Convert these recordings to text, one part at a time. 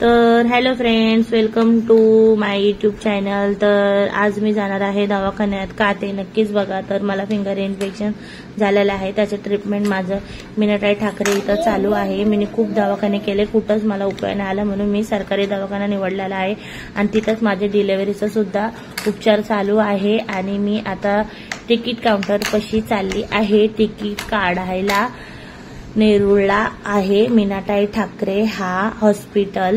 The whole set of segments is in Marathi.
तर hello friends, welcome to my YouTube channel. तर आज मी जाणार आहे दवाखान्यात का ते नक्कीच बघा। तर मला फिंगर इन्फेक्शन झालेलं आहे, त्याचं ट्रीटमेंट माझं मीनाताई ठाकरे इथं चालू आहे। मी खूप दवाखाने केले, कुठंच मला उपाय नाही आला, म्हणून मी सरकारी दवाखाना निवडलेला आहे आणि तिथंच माझे डिलिव्हरीचं सुद्धा उपचार चालू आहे। आणि मी आता तिकीट काउंटर पाशी चालली आहे तिकीट काढायला। नेरूळला आहे मीनाताई ठाकरे हा हॉस्पिटल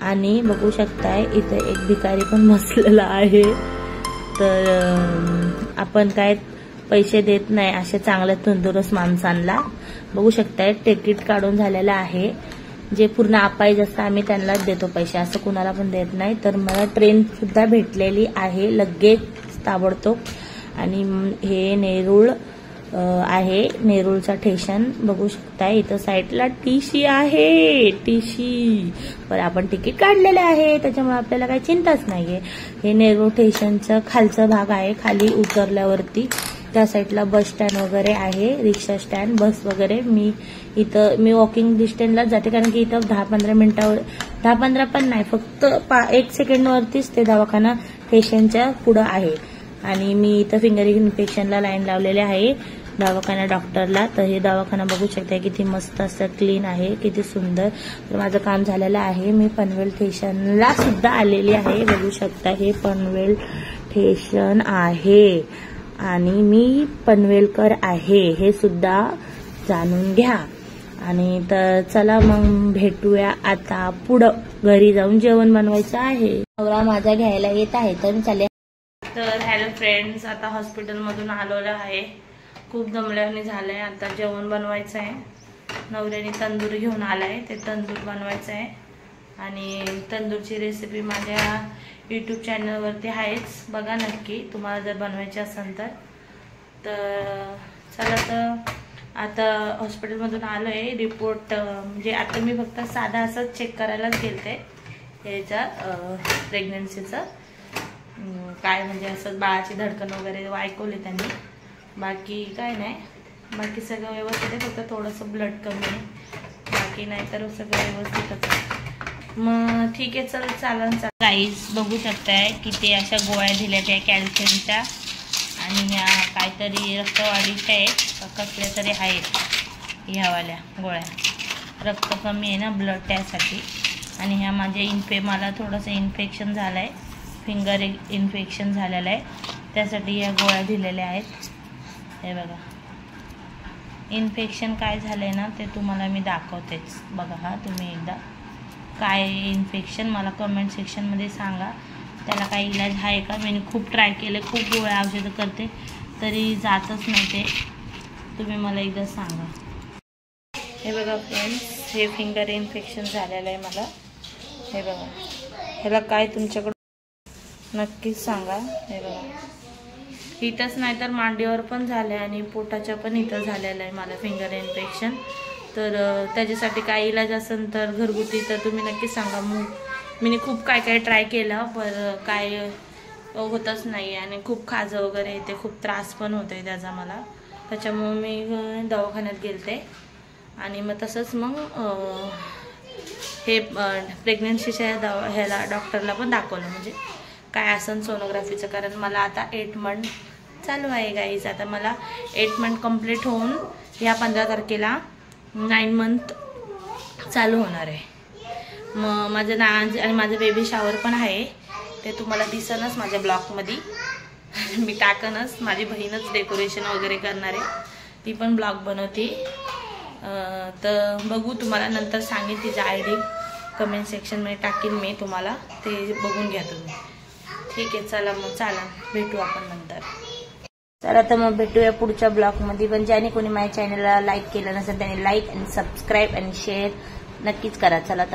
आणि बघू शकताय इथे एक भिकारी पण बसलेला आहे। तर आपण काय पैसे देत नाही अशा चांगल्या तंदुरुस्त माणसांना। बघू शकताय तिकीट काढून झालेलं आहे, जे पूर्ण अपाहिज असतं आम्ही त्यांनाच देतो पैसे, असं कुणाला पण देत नाही। तर मला ट्रेन सुद्धा भेटलेली आहे लगेच ताबडतोब। आणि हे नेरूळ आहे, नेरूळचा स्टेशन बघू शकता। इथं साईडला टीसी आहे, टीसी पण आपण तिकीट काढलेले आहे त्याच्यामुळे आपल्याला काही चिंताच नाहीये। हे नेरूळ स्टेशनचा खालचा भाग आहे, खाली उतरल्यावरती त्या साईडला बस स्टँड वगैरे आहे, रिक्षा स्टँड, बस वगैरे। मी वॉकिंग डिस्टन्सला जाते, कारण की इथं 10-15 मिनिटावर 10-15 पण नाही, फक्त 1 सेकंडवरतीच ते दवाखाना स्टेशनच्या पुढे आहे। आणि मी इथं फिंगर इन्फेक्शनला लाईन लावलेले आहे दवाखाना डॉक्टरला। तर हे दवाखाना बघू शकता किती मस्त असं क्लीन आहे, किती सुंदर। तर माझं काम झालेलं आहे, मी पनवेल स्टेशनला सुद्धा आलेली आहे। बघू शकता हे पनवेल स्टेशन आहे आणि मी पनवेलकर आहे हे सुद्धा जाणून घ्या। आणि तर चला मग भेटूया आता पुढं, घरी जाऊन जेवण बनवायचं आहे। नवरा माझा घ्यायला येत आहे तर चालेल। तर हॅलो फ्रेंड्स, आता हॉस्पिटल मधून आलेलो आहे, खूप दमल्याने झालंय। आता जेवण बनवायचं आहे, नवऱ्याने तंदूर घेऊन आलाय, ते तंदूर बनवायचं आहे। आणि तंदूरची रेसिपी माझ्या यूट्यूब चॅनलवरती आहेच, बघा नक्की तुम्हाला जर बनवायची असेल तर। चला तर आता हॉस्पिटलमधून आलोय, रिपोर्ट म्हणजे आता मी फक्त साधा असंच चेक करायलाच गेलते याचा प्रेग्नन्सीचं, काय म्हणजे असं बाळाची धडकन वगैरे ऐकवले त्यांनी, बाकी काय नाही, बाकी सगळं व्यवस्थित आहे, फक्त थोडंसं ब्लड कमी आहे, बाकी नाही तर सगळं व्यवस्थितच आहे। मग ठीक आहे, चल चालन। गाईस बघू शकताय की ते अशा गोळ्या दिल्या त्या कॅल्शियमच्या आणि ह्या काहीतरी रक्तवाढीच्या आहेत, कसल्या तरी आहेत ह्यावाल्या गोळ्या, रक्त कमी आहे ना ब्लड त्यासाठी। आणि ह्या माझे मला थोडंसं इन्फेक्शन झालं आहे, फिंगर इन्फेक्शन झालेलं आहे, त्यासाठी या गोळ्या दिलेल्या आहेत। हे बघा इन्फेक्शन काय झालंय ना ते तुम्हाला मी दाखवतेच, बघा हा तुम्ही एकदा काय इन्फेक्शन मला कमेंट सेक्शनमध्ये सांगा, त्याला काही इलाज आहे का। मी खूप ट्राय केले, खूप गोळ्या औषधं करते तरी जातच नाही ते, तुम्ही मला एकदा सांगा। हे बघा फ्रेंड्स, हे फिंगर इन्फेक्शन झालेलं आहे मला, हे बघा, ह्याला काय तुमच्याकडे नक्कीच सांगा। हे बघा इथंच नाही तर मांडीवर पण झालंय आणि पोटाच्या पण इथं झालेलं आहे मला फिंगर इन्फेक्शन। तर त्याच्यासाठी काय इलाज असेल तर घरगुती तर तुम्ही नक्कीच सांगा। मी खूप काय ट्राय केलं पण काय होतच नाही, आणि खूप खाजं वगैरे येते, खूप त्रास पण होतोय त्याचा मला, त्याच्यामुळे मी दवाखान्यात गेलते। आणि मग तसंच मग हे प्रेग्नन्सीच्या ह्याला डॉक्टरला पण दाखवलं, म्हणजे काय असन सोनोग्राफीचं, कारण मला आता 8 मंथ चालू आहे गाईज। आता मला 8 मंथ कंप्लीट होऊन ह्या 15 तारखेला 9 मंथ चालू होणार आहे। मग माझं आणि माझं बेबी शावर पण आहे, ते तुम्हाला दिसनच माझ्या ब्लॉगमध्ये मी टाकनच, माझी बहीणच डेकोरेशन वगैरे करणार आहे, ती पण ब्लॉग बनवते। तर बघू, तुम्हाला नंतर सांगेन तिचा ID कमेंट सेक्शनमध्ये टाकीन मी, तुम्हाला ते बघून घ्या तुम्ही। ठीक आहे, चला मग, चला भेटू आपण नंतर। चला तर मग भेटूया पुढच्या ब्लॉगमध्ये। पण ज्याने कोणी माझ्या चॅनलला लाईक केलं नसेल त्याने लाईक आणि सबस्क्राईब आणि शेअर नक्कीच करा। चला तर